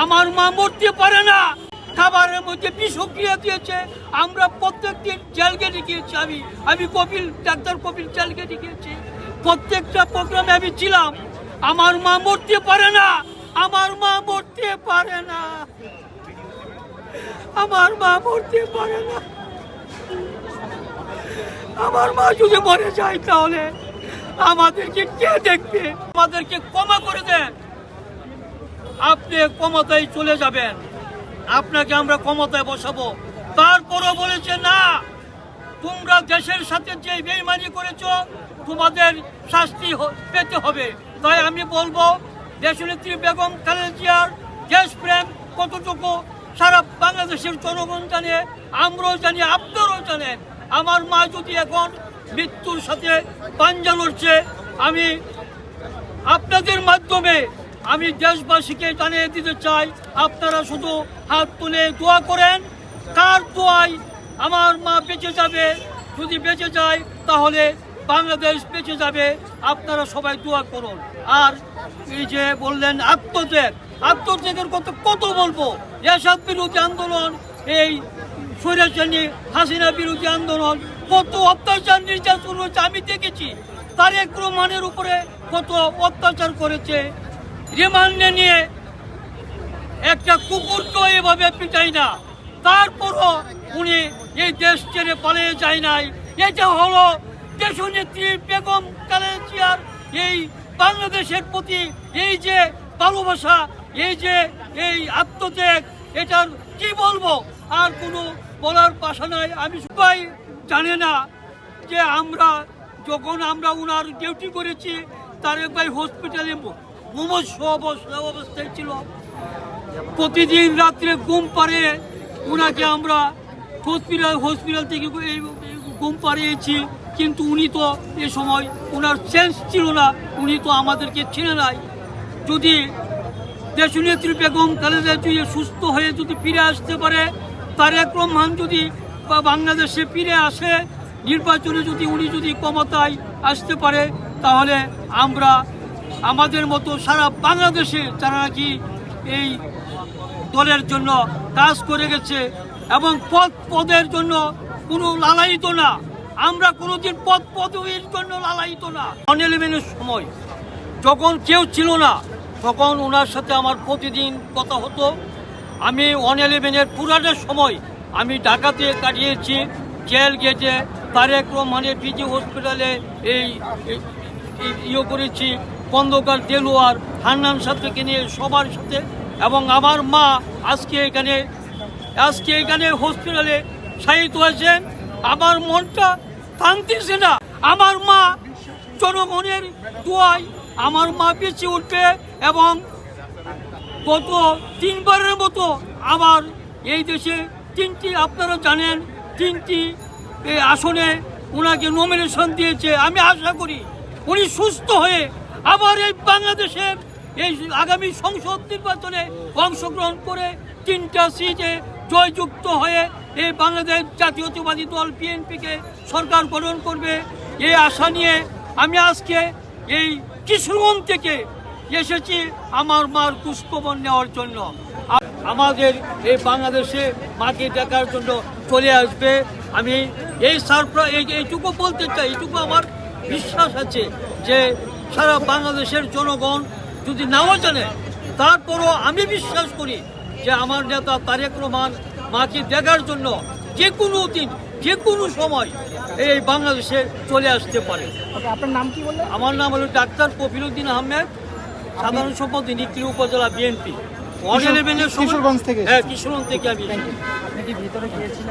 আমার মা মরতে পারে না, খাবারের মধ্যে বিষক্রিয়া দিয়েছে। আমরা প্রত্যেকদিন জেল গেটে গিয়েছি, আমি কপিল, ডাক্তার কপিল জেল গেটে গিয়েছি। প্রত্যেকটা প্রোগ্রামে আমি ছিলাম। আমার মা মরতে পারে না, আমার মা মরতে পারে না, আমার মা মরতে পারে না। আমার মা যদি মরে যায় তাহলে আমাদেরকে কে দেখবে? আমাদেরকে ক্ষমা করে দেন। আপনি ক্ষমতায় চলে যাবেন, আপনাকে আমরা ক্ষমতায় বসাবো। তারপরও বলেছে না, তোমরা দেশের সাথে যে বেইমানি করেছো তোমাদের শাস্তি পেতে হবে। তাই আমি বলবো, দেশনেত্রী বেগম খালেদা জিয়ার দেশপ্রেম কতটুকু সারা বাংলাদেশের জনগণ জানে, আমরাও জানি, আপনারাও জানেন। আমার মা যদি এখন মৃত্যুর সাথে পাঞ্জা লড়ছে, আমি আপনাদের মাধ্যমে আমি দেশবাসীকে জানিয়ে দিতে চাই, আপনারা শুধু হাত তুলে দোয়া করেন। কার দোয়ায় আমার মা বেঁচে যাবে? যদি বেঁচে যায় তাহলে বাংলাদেশ বেঁচে যাবে। আপনারা সবাই দোয়া করুন। আর এই যে বললেন আত্মত্যাগ, আত্মত্যাগের কত বলবো। এরশাদ বিরোধী আন্দোলন, এই স্বৈরাচারী হাসিনা বিরোধী আন্দোলন, কত অত্যাচার নির্যাতন হয়েছে আমি দেখেছি। তারেক রহমানের উপরে কত অত্যাচার করেছে। রিমান্ডে নিয়ে একটা কুকুরকে এভাবে পিটাই না, তারপরও উনি এই দেশ ছেড়ে পালিয়ে যায় নাই। এটা হলো দেশনেত্রী বেগম খালেদা জিয়ার এই বাংলাদেশের প্রতি এই যে ভালোবাসা, এই আত্মত্যাগ, এটার কি বলবো, আর কোনো বলার ভাষা নাই। আমি সবাই জানে না যে যখন আমরা উনার ডিউটি করেছি, তারেক ভাই হসপিটালে মুমূর্ষ অবস্থায় ছিল। প্রতিদিন রাত্রে ঘুম পাড়িয়ে উনাকে আমরা হসপিটাল থেকে ঘুম পাড়িয়েছি। কিন্তু উনি তো এ সময় উনার সেন্স ছিল না, উনি তো আমাদেরকে চিনে নাই। যদি দেশনেত্রী বেগম খালেদা জিয়া সুস্থ হয়ে যদি ফিরে আসতে পারে, তারেক রহমান যদি বাংলাদেশে ফিরে আসে, নির্বাচনে উনি যদি ক্ষমতায় আসতে পারে, তাহলে আমরা আমাদের মতো সারা বাংলাদেশে যারা নাকি এই দলের জন্য কাজ করে গেছে এবং পদের জন্য কোনো লালায়িত না, আমরা কোনোদিন পদবীর জন্য লালায়িত না। 11 সময় যখন কেউ ছিল না, তখন ওনার সাথে আমার প্রতিদিন কথা হতো। আমি 11 পুরানের সময় আমি ঢাকাতে কাটিয়েছি, জেল গেটে, তারেক রহমানের পিজি হসপিটালে করেছি, খন্দকার দেলোয়ার, হান্নান সাথে নিয়ে সবার সাথে। এবং আমার মা আজকে এখানে হসপিটালে শায়িত হয়েছেন। আমার মনটা টানতেছে না। আমার মা জনগণের দোয়ায় আমার মা বেঁচে উঠবে এবং গত 3 বারের মতো আমার এই দেশে 3টি, আপনারা জানেন, 3টি আসনে ওনাকে নমিনেশন দিয়েছে। আমি আশা করি উনি সুস্থ হয়ে আবার এই বাংলাদেশের এই আগামী সংসদ নির্বাচনে অংশগ্রহণ করে 3টা সিটে জয়যুক্ত হয়ে এই বাংলাদেশ জাতীয়তাবাদী দল বিএনপিকে সরকার গঠন করবে। এই আশা নিয়ে আমি আজকে এই কিশোরগঞ্জ থেকে এসেছি আমার মার খোঁজখবর নেওয়ার জন্য। আমাদের এই বাংলাদেশে মাকে দেখার জন্য চলে আসবে। আমি এইটুকু বলতে চাই, এইটুকু আমার বিশ্বাস আছে যে সারা বাংলাদেশের জনগণ যদি নাও জানে, তারপরও আমি বিশ্বাস করি যে আমার নেতা তারেক রহমান মাকে দেখার জন্য যে কোনো দিন, যে কোনো সময় এই বাংলাদেশে চলে আসতে পারে। আপনার নাম কি বললেন? আমার নাম হলো ডাক্তার কফিলউদ্দিন আহমেদ, সাধারণ সম্পাদক নিকলি উপজেলা বিএনপি। কিশোরগঞ্জ থেকে। হ্যাঁ, কিশোরগঞ্জ থেকে আমি।